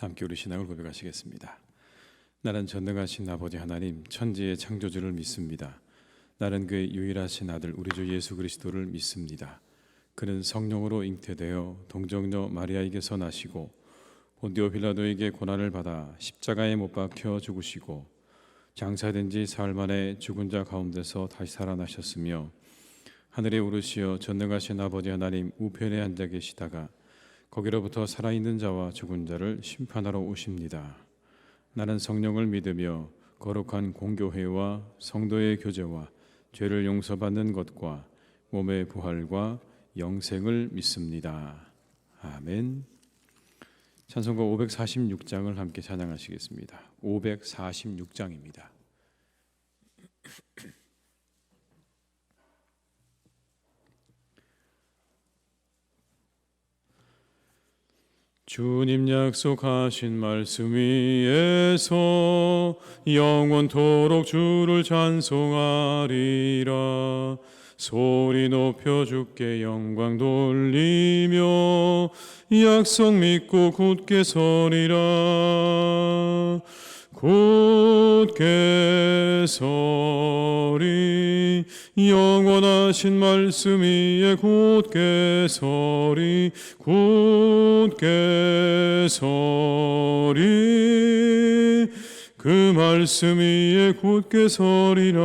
함께 우리 신앙을 고백하시겠습니다. 나는 전능하신 아버지 하나님 천지의 창조주를 믿습니다. 나는 그의 유일하신 아들 우리 주 예수 그리스도를 믿습니다. 그는 성령으로 잉태되어 동정녀 마리아에게서 나시고 본디오 빌라도에게 고난을 받아 십자가에 못 박혀 죽으시고 장사된 지 사흘 만에 죽은 자 가운데서 다시 살아나셨으며 하늘에 오르시어 전능하신 아버지 하나님 우편에 앉아 계시다가 거기로부터 살아있는 자와 죽은 자를 심판하러 오십니다. 나는 성령을 믿으며 거룩한 공교회와 성도의 교제와 죄를 용서받는 것과 몸의 부활과 영생을 믿습니다. 아멘. 찬송가 546장을 함께 찬양하시겠습니다. 546장입니다. 주님 약속하신 말씀 위에서 영원토록 주를 찬송하리라. 소리 높여 주께 영광 돌리며 약속 믿고 굳게 서리라. 굳게 서리 영원하신 말씀 위에 굳게 서리 굳게 서리 그 말씀 위에 굳게 서리라.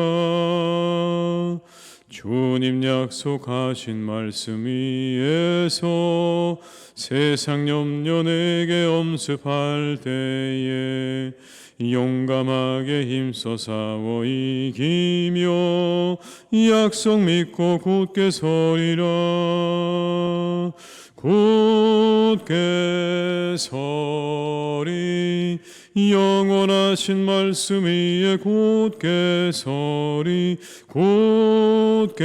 주님 약속하신 말씀 위에서 세상 염려 내게 엄습할 때에 용감하게 힘써 싸워 이기며 약속 믿고 굳게 서리라. 굳게 서리 영원하신 말씀 위에 굳게 서리 굳게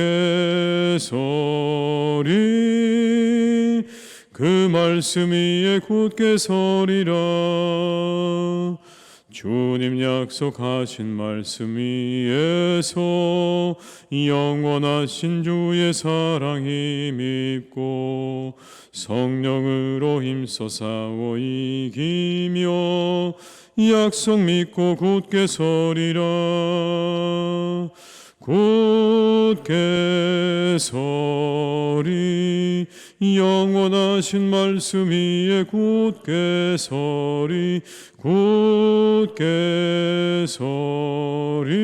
서리 그 말씀 위에 굳게 서리라. 주님 약속하신 말씀 위에서 영원하신 주의 사랑 힘입고 성령으로 힘써 싸워 이기며 약속 믿고 굳게 서리라. 굳게 서리 영원하신 말씀 위에 굳게 서리 굳게 서리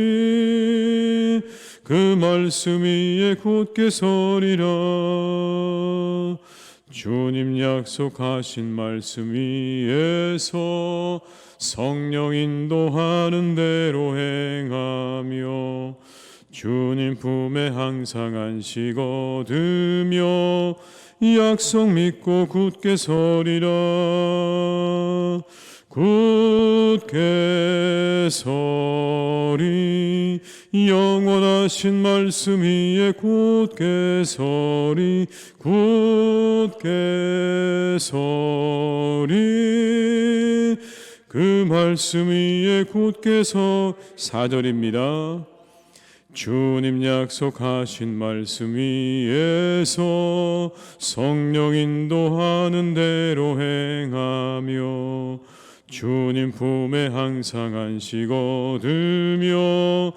그 말씀 위에 굳게 서리라. 주님 약속하신 말씀 위에서 성령 인도하는 대로 행하며 주님 품에 항상 안식 얻으며 약속 믿고 굳게 서리라. 굳게 서리 영원하신 말씀 위에 굳게 서리 굳게 서리 그 말씀 위에 굳게 서 4절입니다. 주님 약속하신 말씀 위에서 성령 인도하는 대로 행하며 주님 품에 항상 안식 얻으며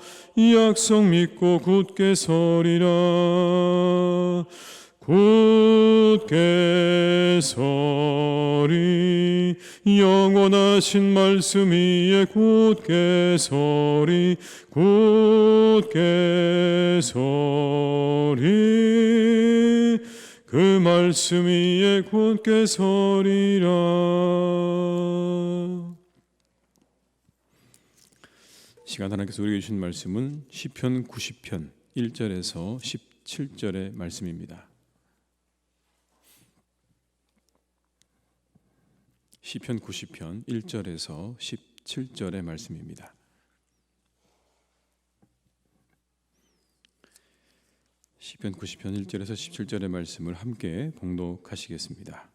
약속 믿고 굳게 서리라. 굳게 서리 영원하신 말씀 위에 굳게 서리 굳게 서리 그 말씀 위에 굳게 서리라. 시간 하나님께서 우리에게 주신 말씀은 시편 90편 1절에서 17절의 말씀입니다. 시편 90편 1절에서 17절의 말씀입니다. 시편 90편 1절에서 17절의 말씀을 함께 봉독하시겠습니다.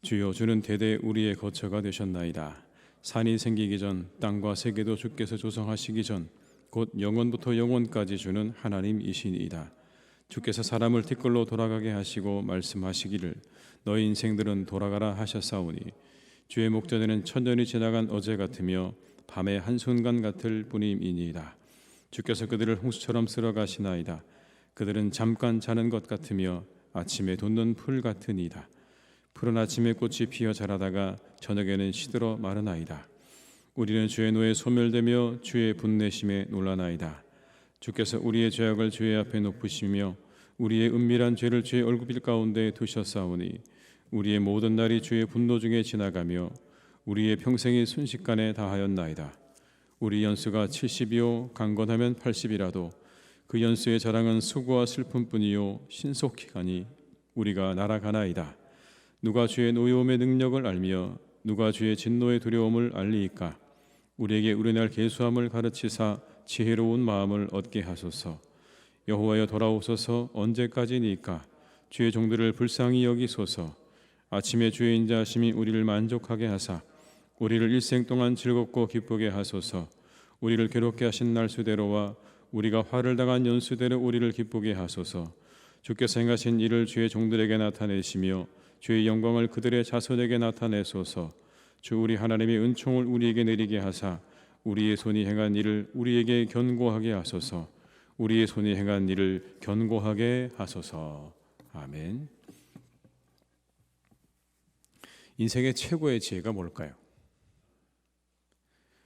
주여, 주는 대대 우리의 거처가 되셨나이다. 산이 생기기 전 땅과 세계도 주께서 조성하시기 전 곧 영원부터 영원까지 주는 하나님이시니이다. 주께서 사람을 티끌로 돌아가게 하시고 말씀하시기를 너희 인생들은 돌아가라 하셨사오니 주의 목전에는 천년이 지나간 어제 같으며 밤의 한순간 같을 뿐임이니이다. 주께서 그들을 홍수처럼 쓸어 가시나이다. 그들은 잠깐 자는 것 같으며 아침에 돋는 풀 같으니이다. 푸른 아침에 꽃이 피어 자라다가 저녁에는 시들어 마르나이다. 우리는 주의 노에 소멸되며 주의 분내심에 놀라나이다. 주께서 우리의 죄악을 주의 앞에 높으시며 우리의 은밀한 죄를 주의 얼굴 가운데 두셨사오니 우리의 모든 날이 주의 분노 중에 지나가며 우리의 평생이 순식간에 다하였나이다. 우리 연수가 70이요 강건하면 80이라도 그 연수의 자랑은 수고와 슬픔뿐이요 신속히 가니 우리가 날아가나이다. 누가 주의 노여움의 능력을 알며 누가 주의 진노의 두려움을 알리이까? 우리에게 우리날 계수함을 가르치사 지혜로운 마음을 얻게 하소서. 여호와여 돌아오소서. 언제까지니까? 주의 종들을 불쌍히 여기소서. 아침에 주의 인자하심이 우리를 만족하게 하사 우리를 일생 동안 즐겁고 기쁘게 하소서. 우리를 괴롭게 하신 날 수대로와 우리가 화를 당한 연수대로 우리를 기쁘게 하소서. 주께서 행하신 일을 주의 종들에게 나타내시며 주의 영광을 그들의 자손에게 나타내소서. 주 우리 하나님의 은총을 우리에게 내리게 하사 우리의 손이 행한 일을 우리에게 견고하게 하소서. 우리의 손이 행한 일을 견고하게 하소서. 아멘. 인생의 최고의 지혜가 뭘까요?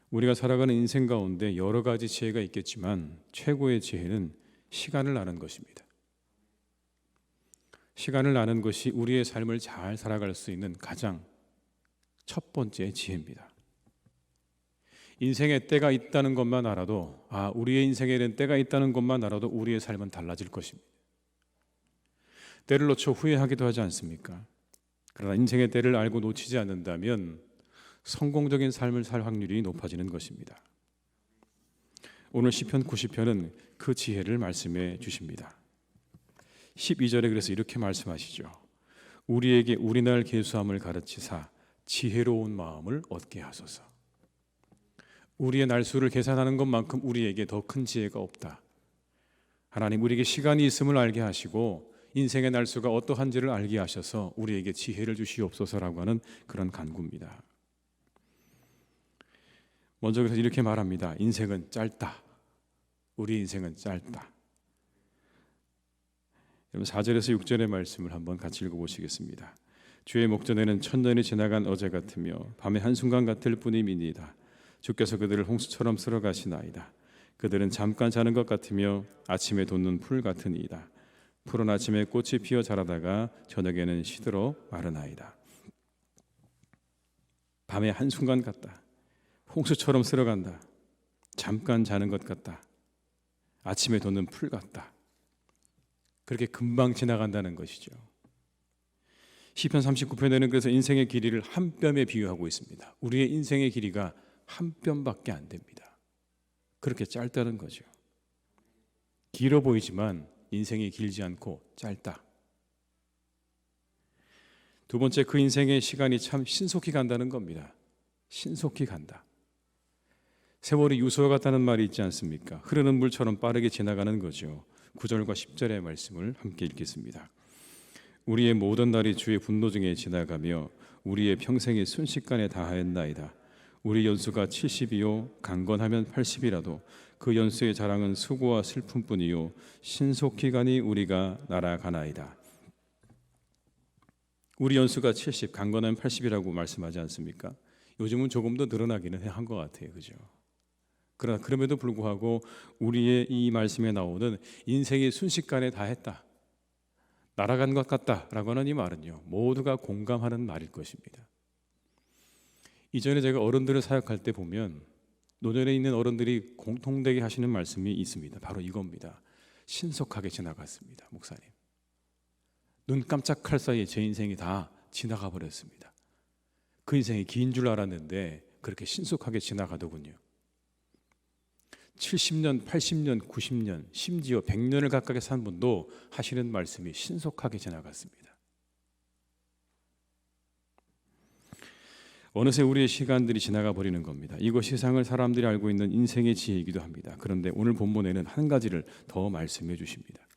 우리가 살아가는 인생 가운데 여러 가지 지혜가 있겠지만 최고의 지혜는 시간을 아는 것입니다. 시간을 아는 것이 우리의 삶을 잘 살아갈 수 있는 가장 첫 번째 지혜입니다. 인생에 때가 있다는 것만 알아도 우리의 인생에는 때가 있다는 것만 알아도 우리의 삶은 달라질 것입니다. 때를 놓쳐 후회하기도 하지 않습니까? 그러나 인생의 때를 알고 놓치지 않는다면 성공적인 삶을 살 확률이 높아지는 것입니다. 오늘 시편 90편은 그 지혜를 말씀해 주십니다. 12절에 그래서 이렇게 말씀하시죠. 우리에게 우리날 계수함을 가르치사 지혜로운 마음을 얻게 하소서. 우리의 날수를 계산하는 것만큼 우리에게 더 큰 지혜가 없다. 하나님 우리에게 시간이 있음을 알게 하시고 인생의 날수가 어떠한지를 알게 하셔서 우리에게 지혜를 주시옵소서라고 하는 그런 간구입니다. 먼저 그래서 이렇게 말합니다. 인생은 짧다. 우리 인생은 짧다. 여러분 4절에서 6절의 말씀을 한번 같이 읽어보시겠습니다. 주의 목전에는 천년이 지나간 어제 같으며 밤의 한순간 같을 뿐임이니이다. 주께서 그들을 홍수처럼 쓸어 가시나이다. 그들은 잠깐 자는 것 같으며 아침에 돋는 풀 같으니이다. 푸른 아침에 꽃이 피어 자라다가 저녁에는 시들어 마르나이다. 밤의 한순간 같다. 홍수처럼 쓸어간다. 잠깐 자는 것 같다. 아침에 돋는 풀 같다. 그렇게 금방 지나간다는 것이죠. 시편 39편에는 그래서 인생의 길이를 한 뼘에 비유하고 있습니다. 우리의 인생의 길이가 한 뼘밖에 안 됩니다. 그렇게 짧다는 거죠. 길어 보이지만 인생이 길지 않고 짧다. 두 번째, 그 인생의 시간이 참 신속히 간다는 겁니다. 신속히 간다. 세월이 유서와 같다는 말이 있지 않습니까? 흐르는 물처럼 빠르게 지나가는 거죠. 9절과 10절의 말씀을 함께 읽겠습니다. 우리의 모든 날이 주의 분노 중에 지나가며 우리의 평생이 순식간에 다하였나이다. 우리 연수가 70이요 강건하면 80이라도 그 연수의 자랑은 수고와 슬픔뿐이요 신속히 가니 우리가 날아가나이다. 우리 연수가 70, 강건하면 80이라고 말씀하지 않습니까? 요즘은 조금 더 늘어나기는 한 것 같아요. 그죠? 그러나 그럼에도 불구하고 우리의 이 말씀에 나오는 인생이 순식간에 다 했다, 날아간 것 같다라고 하는 이 말은요, 모두가 공감하는 말일 것입니다. 이전에 제가 어른들을 사역할 때 보면 노년에 있는 어른들이 공통되게 하시는 말씀이 있습니다. 바로 이겁니다. 신속하게 지나갔습니다. 목사님, 눈 깜짝할 사이에 제 인생이 다 지나가 버렸습니다. 그 인생이 긴 줄 알았는데 그렇게 신속하게 지나가더군요. 70년, 80년, 90년, 심지어 100년을 가까이 산 분도 하시는 말씀이 신속하게 지나갔습니다. 어느새 우리의 시간들이 지나가 버리는 겁니다. 이것 세상을 사람들이 알고 있는 인생의 지혜이기도 합니다. 그런데 오늘 본문에는 한 가지를 더 말씀해 주십니다.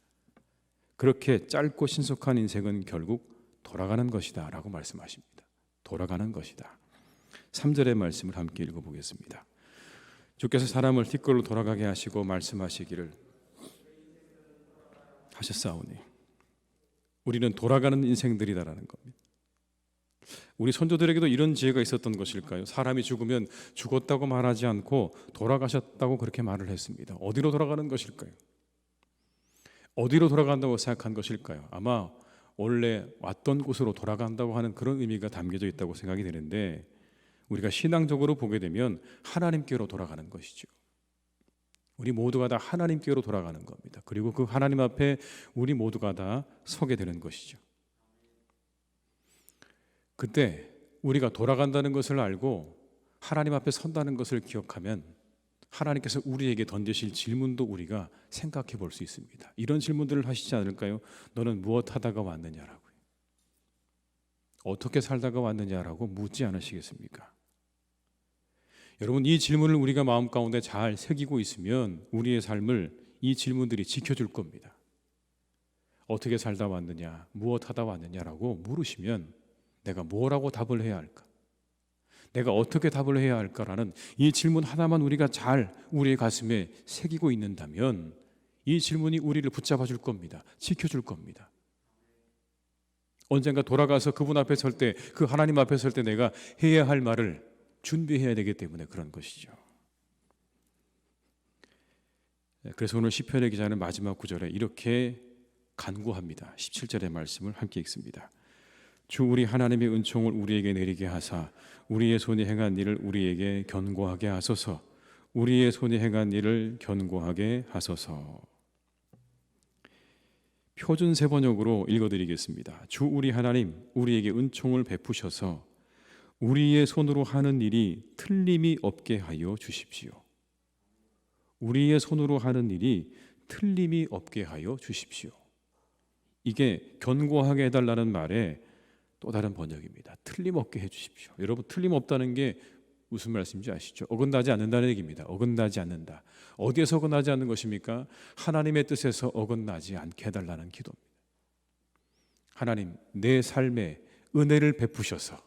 그렇게 짧고 신속한 인생은 결국 돌아가는 것이다 라고 말씀하십니다. 돌아가는 것이다. 3절의 말씀을 함께 읽어보겠습니다. 주께서 사람을 뒷걸로 돌아가게 하시고 말씀하시기를 하셨사오니. 우리는 돌아가는 인생들이다라는 겁니다. 우리 선조들에게도 이런 지혜가 있었던 것일까요? 사람이 죽으면 죽었다고 말하지 않고 돌아가셨다고 그렇게 말을 했습니다. 어디로 돌아가는 것일까요? 어디로 돌아간다고 생각한 것일까요? 아마 원래 왔던 곳으로 돌아간다고 하는 그런 의미가 담겨져 있다고 생각이 되는데, 우리가 신앙적으로 보게 되면 하나님께로 돌아가는 것이죠. 우리 모두가 다 하나님께로 돌아가는 겁니다. 그리고 그 하나님 앞에 우리 모두가 다 서게 되는 것이죠. 그때 우리가 돌아간다는 것을 알고 하나님 앞에 선다는 것을 기억하면 하나님께서 우리에게 던지실 질문도 우리가 생각해 볼 수 있습니다. 이런 질문들을 하시지 않을까요? 너는 무엇 하다가 왔느냐라고요. 어떻게 살다가 왔느냐라고 묻지 않으시겠습니까? 여러분, 이 질문을 우리가 마음 가운데 잘 새기고 있으면 우리의 삶을 이 질문들이 지켜줄 겁니다. 어떻게 살다 왔느냐, 무엇 하다 왔느냐라고 물으시면 내가 뭐라고 답을 해야 할까? 내가 어떻게 답을 해야 할까라는 이 질문 하나만 우리가 잘 우리의 가슴에 새기고 있는다면 이 질문이 우리를 붙잡아 줄 겁니다. 지켜줄 겁니다. 언젠가 돌아가서 그분 앞에 설 때, 그 하나님 앞에 설 때 내가 해야 할 말을 준비해야 되기 때문에 그런 것이죠. 그래서 오늘 시편의 기자는 마지막 구절에 이렇게 간구합니다. 17절의 말씀을 함께 읽습니다. 주 우리 하나님의 은총을 우리에게 내리게 하사 우리의 손이 행한 일을 우리에게 견고하게 하소서. 우리의 손이 행한 일을 견고하게 하소서. 표준 세번역으로 읽어드리겠습니다. 주 우리 하나님 우리에게 은총을 베푸셔서 우리의 손으로 하는 일이 틀림이 없게 하여 주십시오. 우리의 손으로 하는 일이 틀림이 없게 하여 주십시오. 이게 견고하게 해달라는 말에 또 다른 번역입니다. 틀림없게 해주십시오. 여러분, 틀림없다는 게 무슨 말씀인지 아시죠? 어긋나지 않는다는 얘기입니다. 어긋나지 않는다. 어디에서 어긋나지 않는 것입니까? 하나님의 뜻에서 어긋나지 않게 해달라는 기도입니다. 하나님, 내 삶에 은혜를 베푸셔서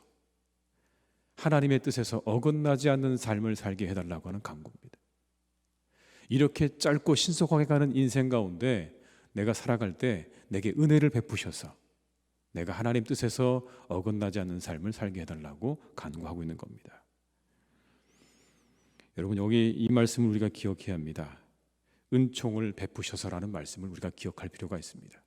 하나님의 뜻에서 어긋나지 않는 삶을 살게 해달라고 하는 간구입니다. 이렇게 짧고 신속하게 가는 인생 가운데 내가 살아갈 때 내게 은혜를 베푸셔서 내가 하나님 뜻에서 어긋나지 않는 삶을 살게 해달라고 간구하고 있는 겁니다. 여러분, 여기 이 말씀을 우리가 기억해야 합니다. 은총을 베푸셔서라는 말씀을 우리가 기억할 필요가 있습니다.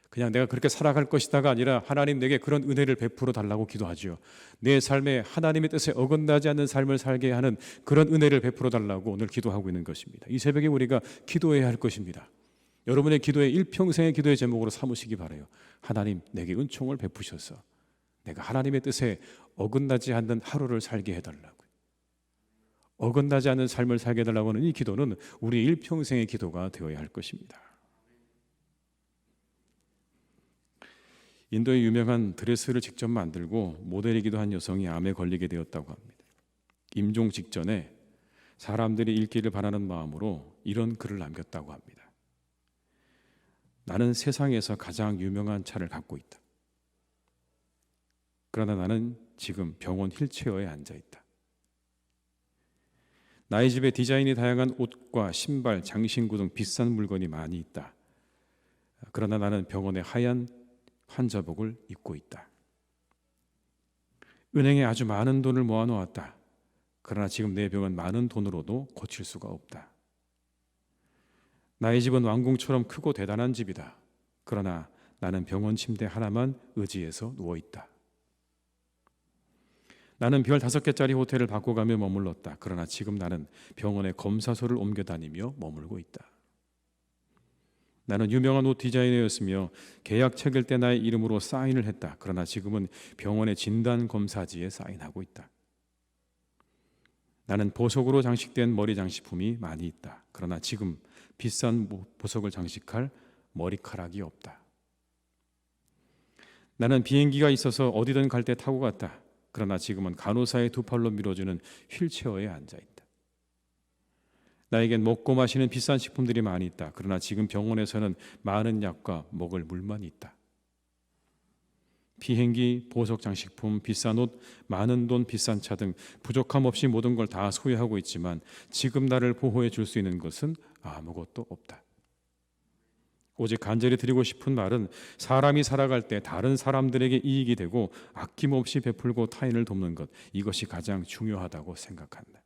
그냥 내가 그렇게 살아갈 것이다가 아니라 하나님 내게 그런 은혜를 베풀어 달라고 기도하죠. 내 삶에 하나님의 뜻에 어긋나지 않는 삶을 살게 하는 그런 은혜를 베풀어 달라고 오늘 기도하고 있는 것입니다. 이 새벽에 우리가 기도해야 할 것입니다. 여러분의 기도의 일평생의 기도의 제목으로 삼으시기 바라요. 하나님, 내게 은총을 베푸셔서 내가 하나님의 뜻에 어긋나지 않는 하루를 살게 해달라고요. 어긋나지 않는 삶을 살게 해달라고 하는 이 기도는 우리 일평생의 기도가 되어야 할 것입니다. 인도의 유명한 드레스를 직접 만들고 모델이기도 한 여성이 암에 걸리게 되었다고 합니다. 임종 직전에 사람들이 읽기를 바라는 마음으로 이런 글을 남겼다고 합니다. 나는 세상에서 가장 유명한 차를 갖고 있다. 그러나 나는 지금 병원 휠체어에 앉아 있다. 나의 집에 디자인이 다양한 옷과 신발, 장신구 등 비싼 물건이 많이 있다. 그러나 나는 병원에 하얀 환자복을 입고 있다. 은행에 아주 많은 돈을 모아놓았다. 그러나 지금 내 병은 많은 돈으로도 고칠 수가 없다. 나의 집은 왕궁처럼 크고 대단한 집이다. 그러나 나는 병원 침대 하나만 의지해서 누워있다. 나는 별 5개짜리 호텔을 바꿔가며 머물렀다. 그러나 지금 나는 병원의 검사소를 옮겨 다니며 머물고 있다. 나는 유명한 옷 디자이너였으며 계약책일 때 나의 이름으로 사인을 했다. 그러나 지금은 병원의 진단검사지에 사인하고 있다. 나는 보석으로 장식된 머리 장식품이 많이 있다. 그러나 지금 비싼 보석을 장식할 머리카락이 없다. 나는 비행기가 있어서 어디든 갈 때 타고 갔다. 그러나 지금은 간호사의 두 팔로 밀어주는 휠체어에 앉아있다. 나에겐 먹고 마시는 비싼 식품들이 많이 있다. 그러나 지금 병원에서는 많은 약과 먹을 물만 있다. 비행기, 보석 장식품, 비싼 옷, 많은 돈, 비싼 차 등 부족함 없이 모든 걸 다 소유하고 있지만 지금 나를 보호해 줄 수 있는 것은 아무것도 없다. 오직 간절히 드리고 싶은 말은 사람이 살아갈 때 다른 사람들에게 이익이 되고 아낌없이 베풀고 타인을 돕는 것, 이것이 가장 중요하다고 생각한다.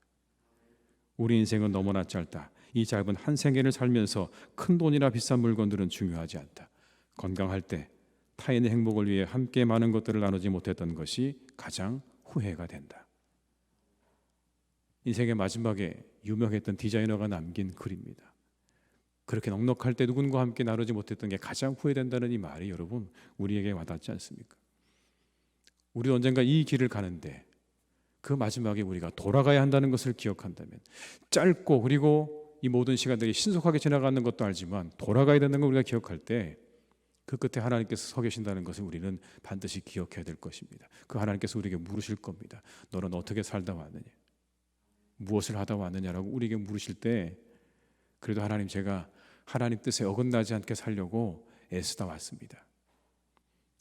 우리 인생은 너무나 짧다. 이 짧은 한 생애를 살면서 큰 돈이나 비싼 물건들은 중요하지 않다. 건강할 때 타인의 행복을 위해 함께 많은 것들을 나누지 못했던 것이 가장 후회가 된다. 인생의 마지막에 유명했던 디자이너가 남긴 글입니다. 그렇게 넉넉할 때 누군가와 함께 나누지 못했던 게 가장 후회된다는 이 말이 여러분 우리에게 와닿지 않습니까? 우리 언젠가 이 길을 가는데 그 마지막에 우리가 돌아가야 한다는 것을 기억한다면, 짧고 그리고 이 모든 시간들이 신속하게 지나가는 것도 알지만 돌아가야 된다는 걸 우리가 기억할 때 그 끝에 하나님께서 서 계신다는 것을 우리는 반드시 기억해야 될 것입니다. 그 하나님께서 우리에게 물으실 겁니다. 너는 어떻게 살다 왔느냐? 무엇을 하다 왔느냐라고 우리에게 물으실 때, 그래도 하나님, 제가 하나님 뜻에 어긋나지 않게 살려고 애쓰다 왔습니다.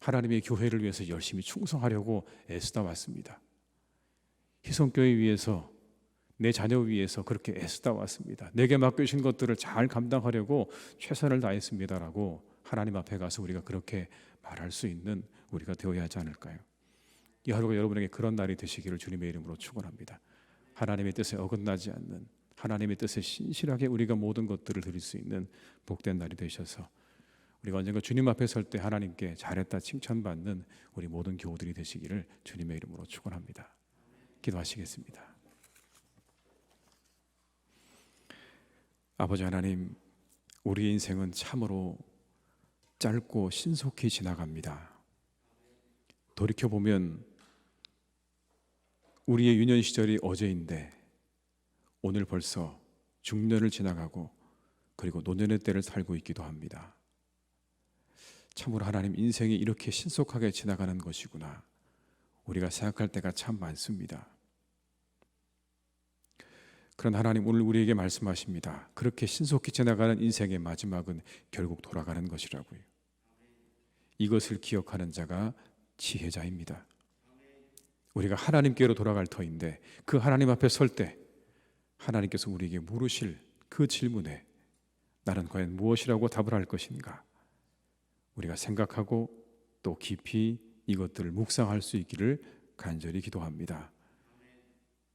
하나님의 교회를 위해서 열심히 충성하려고 애쓰다 왔습니다. 희성교회 위해서, 내 자녀 위해서 그렇게 애쓰다 왔습니다. 내게 맡겨주신 것들을 잘 감당하려고 최선을 다했습니다라고 하나님 앞에 가서 우리가 그렇게 말할 수 있는 우리가 되어야 하지 않을까요? 이 하루가 여러분에게 그런 날이 되시기를 주님의 이름으로 축원합니다. 하나님의 뜻에 어긋나지 않는, 하나님의 뜻에 신실하게 우리가 모든 것들을 드릴 수 있는 복된 날이 되셔서 우리가 언젠가 주님 앞에 설 때 하나님께 잘했다 칭찬받는 우리 모든 교우들이 되시기를 주님의 이름으로 축원합니다. 기도하시겠습니다. 아버지 하나님, 우리 인생은 참으로 짧고 신속히 지나갑니다. 돌이켜보면 우리의 유년 시절이 어제인데 오늘 벌써 중년을 지나가고 그리고 노년의 때를 살고 있기도 합니다. 참으로 하나님, 인생이 이렇게 신속하게 지나가는 것이구나 우리가 생각할 때가 참 많습니다. 그런 하나님, 오늘 우리에게 말씀하십니다. 그렇게 신속히 지나가는 인생의 마지막은 결국 돌아가는 것이라고요. 이것을 기억하는 자가 지혜자입니다. 우리가 하나님께로 돌아갈 터인데 그 하나님 앞에 설 때 하나님께서 우리에게 물으실 그 질문에 나는 과연 무엇이라고 답을 할 것인가, 우리가 생각하고 또 깊이 이것들을 묵상할 수 있기를 간절히 기도합니다.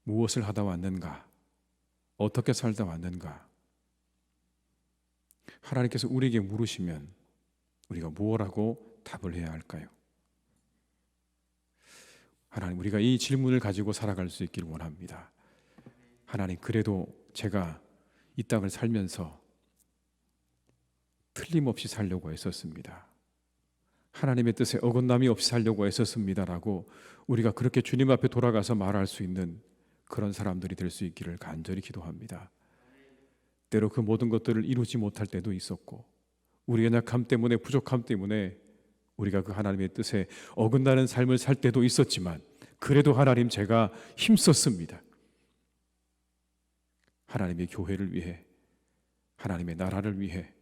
무엇을 하다 왔는가, 어떻게 살다 왔는가, 하나님께서 우리에게 물으시면 우리가 무엇라고 답을 해야 할까요? 하나님, 우리가 이 질문을 가지고 살아갈 수 있기를 원합니다. 하나님, 그래도 제가 이 땅을 살면서 틀림없이 살려고 애썼습니다. 하나님의 뜻에 어긋남이 없이 살려고 애썼습니다라고 우리가 그렇게 주님 앞에 돌아가서 말할 수 있는 그런 사람들이 될 수 있기를 간절히 기도합니다. 때로 그 모든 것들을 이루지 못할 때도 있었고 우리의 약함 때문에, 부족함 때문에 우리가 그 하나님의 뜻에 어긋나는 삶을 살 때도 있었지만 그래도 하나님, 제가 힘썼습니다. 하나님의 교회를 위해, 하나님의 나라를 위해,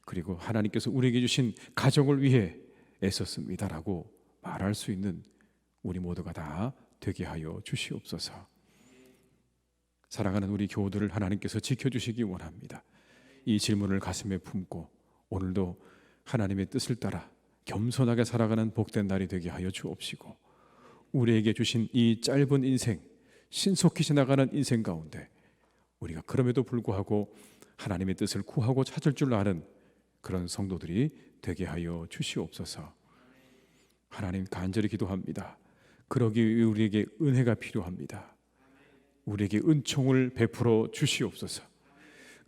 그리고 하나님께서 우리에게 주신 가정을 위해 애썼습니다라고 말할 수 있는 우리 모두가 다 되게 하여 주시옵소서. 사랑하는 우리 교우들을 하나님께서 지켜주시기 원합니다. 이 질문을 가슴에 품고 오늘도 하나님의 뜻을 따라 겸손하게 살아가는 복된 날이 되게 하여 주옵시고, 우리에게 주신 이 짧은 인생, 신속히 지나가는 인생 가운데 우리가 그럼에도 불구하고 하나님의 뜻을 구하고 찾을 줄 아는 그런 성도들이 되게 하여 주시옵소서. 하나님, 간절히 기도합니다. 그러기 위해 우리에게 은혜가 필요합니다. 우리에게 은총을 베풀어 주시옵소서.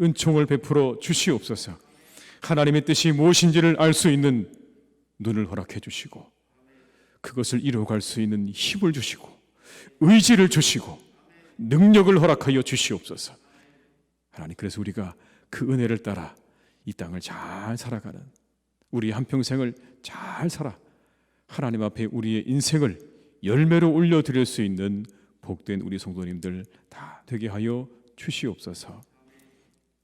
은총을 베풀어 주시옵소서. 하나님의 뜻이 무엇인지를 알 수 있는 눈을 허락해 주시고 그것을 이루어갈 수 있는 힘을 주시고 의지를 주시고 능력을 허락하여 주시옵소서. 하나님, 그래서 우리가 그 은혜를 따라 이 땅을 잘 살아가는, 우리 한평생을 잘 살아 하나님 앞에 우리의 인생을 열매로 올려드릴 수 있는 복된 우리 성도님들 다 되게 하여 주시옵소서.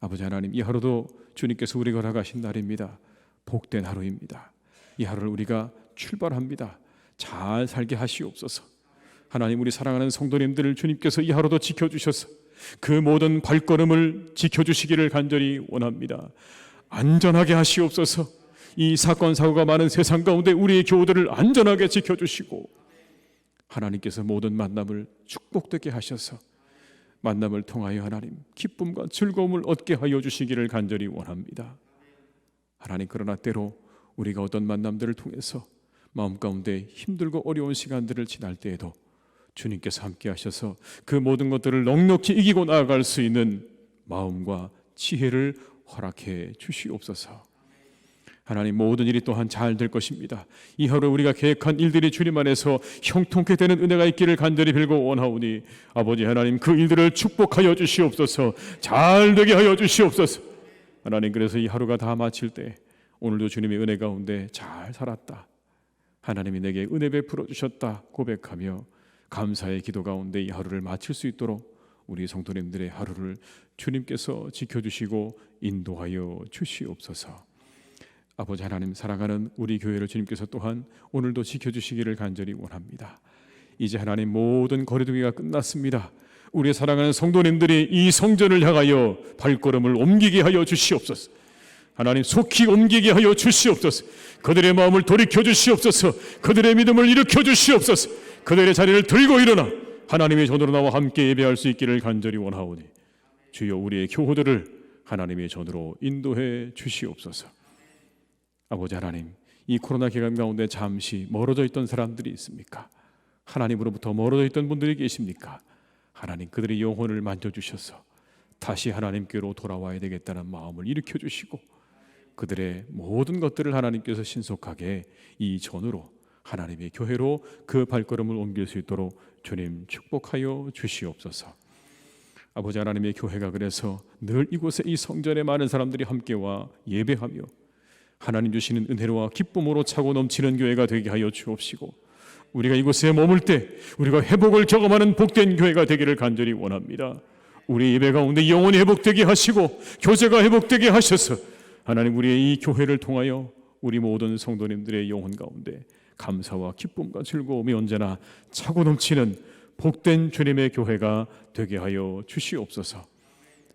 아버지 하나님, 이 하루도 주님께서 우리가 허락하신 날입니다. 복된 하루입니다. 이 하루를 우리가 출발합니다. 잘 살게 하시옵소서. 하나님, 우리 사랑하는 성도님들을 주님께서 이 하루도 지켜주셔서 그 모든 발걸음을 지켜주시기를 간절히 원합니다. 안전하게 하시옵소서. 이 사건 사고가 많은 세상 가운데 우리의 교우들을 안전하게 지켜주시고 하나님께서 모든 만남을 축복되게 하셔서 만남을 통하여 하나님 기쁨과 즐거움을 얻게 하여 주시기를 간절히 원합니다. 하나님, 그러나 때로 우리가 어떤 만남들을 통해서 마음 가운데 힘들고 어려운 시간들을 지날 때에도 주님께서 함께 하셔서 그 모든 것들을 넉넉히 이기고 나아갈 수 있는 마음과 지혜를 허락해 주시옵소서. 하나님, 모든 일이 또한 잘 될 것입니다. 이 하루 우리가 계획한 일들이 주님 안에서 형통케 되는 은혜가 있기를 간절히 빌고 원하오니 아버지 하나님, 그 일들을 축복하여 주시옵소서. 잘 되게 하여 주시옵소서. 하나님, 그래서 이 하루가 다 마칠 때 오늘도 주님의 은혜 가운데 잘 살았다, 하나님이 내게 은혜 베풀어 주셨다 고백하며 감사의 기도 가운데 이 하루를 마칠 수 있도록 우리 성도님들의 하루를 주님께서 지켜주시고 인도하여 주시옵소서. 아버지 하나님, 사랑하는 우리 교회를 주님께서 또한 오늘도 지켜주시기를 간절히 원합니다. 이제 하나님 모든 거리두기가 끝났습니다. 우리 사랑하는 성도님들이 이 성전을 향하여 발걸음을 옮기게 하여 주시옵소서. 하나님, 속히 옮기게 하여 주시옵소서. 그들의 마음을 돌이켜 주시옵소서. 그들의 믿음을 일으켜 주시옵소서. 그들의 자리를 들고 일어나 하나님의 전으로 나와 함께 예배할 수 있기를 간절히 원하오니 주여, 우리의 교우들을 하나님의 전으로 인도해 주시옵소서. 아버지 하나님, 이 코로나 기간 가운데 잠시 멀어져 있던 사람들이 있습니까? 하나님으로부터 멀어져 있던 분들이 계십니까? 하나님, 그들의 영혼을 만져주셔서 다시 하나님께로 돌아와야 되겠다는 마음을 일으켜 주시고 그들의 모든 것들을 하나님께서 신속하게 이 전으로 하나님의 교회로 그 발걸음을 옮길 수 있도록 주님 축복하여 주시옵소서. 아버지 하나님의 교회가 그래서 늘 이곳에 이 성전에 많은 사람들이 함께 와 예배하며 하나님 주시는 은혜로와 기쁨으로 차고 넘치는 교회가 되게 하여 주옵시고 우리가 이곳에 머물 때 우리가 회복을 경험하는 복된 교회가 되기를 간절히 원합니다. 우리 예배 가운데 영혼이 회복되게 하시고 교제가 회복되게 하셔서 하나님, 우리의 이 교회를 통하여 우리 모든 성도님들의 영혼 가운데 감사와 기쁨과 즐거움이 언제나 차고 넘치는 복된 주님의 교회가 되게 하여 주시옵소서.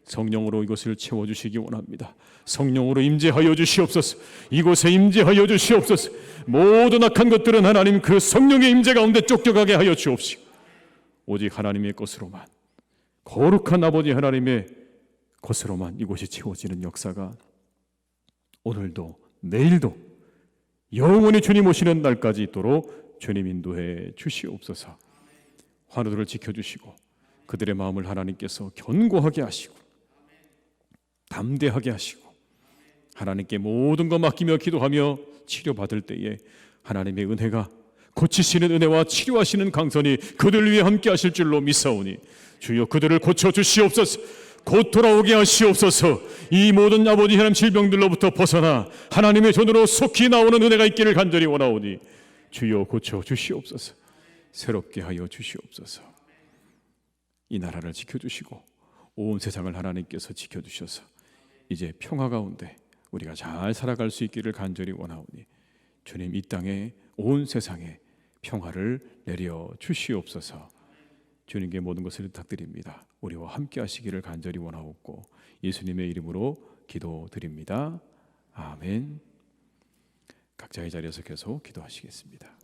성령으로 이곳을 채워주시기 원합니다. 성령으로 임재하여 주시옵소서. 이곳에 임재하여 주시옵소서. 모든 악한 것들은 하나님 그 성령의 임재 가운데 쫓겨가게 하여 주옵시고 오직 하나님의 것으로만, 거룩한 아버지 하나님의 것으로만 이곳이 채워지는 역사가 오늘도 내일도 영원히 주님 오시는 날까지 있도록 주님 인도해 주시옵소서. 환우들을 지켜주시고 그들의 마음을 하나님께서 견고하게 하시고 담대하게 하시고 하나님께 모든 것 맡기며 기도하며 치료받을 때에 하나님의 은혜가, 고치시는 은혜와 치료하시는 강선이 그들 위해 함께 하실 줄로 믿사오니 주여, 그들을 고쳐주시옵소서. 곧 돌아오게 하시옵소서. 이 모든 아버지 하나님 질병들로부터 벗어나 하나님의 손으로 속히 나오는 은혜가 있기를 간절히 원하오니 주여, 고쳐주시옵소서. 새롭게 하여 주시옵소서. 이 나라를 지켜주시고 온 세상을 하나님께서 지켜주셔서 이제 평화 가운데 우리가 잘 살아갈 수 있기를 간절히 원하오니 주님, 이 땅에 온 세상에 평화를 내려 주시옵소서. 주님께 모든 것을 부탁드립니다. 우리와 함께 하시기를 간절히 원하옵고 예수님의 이름으로 기도드립니다. 아멘. 각자의 자리에서 계속 기도하시겠습니다.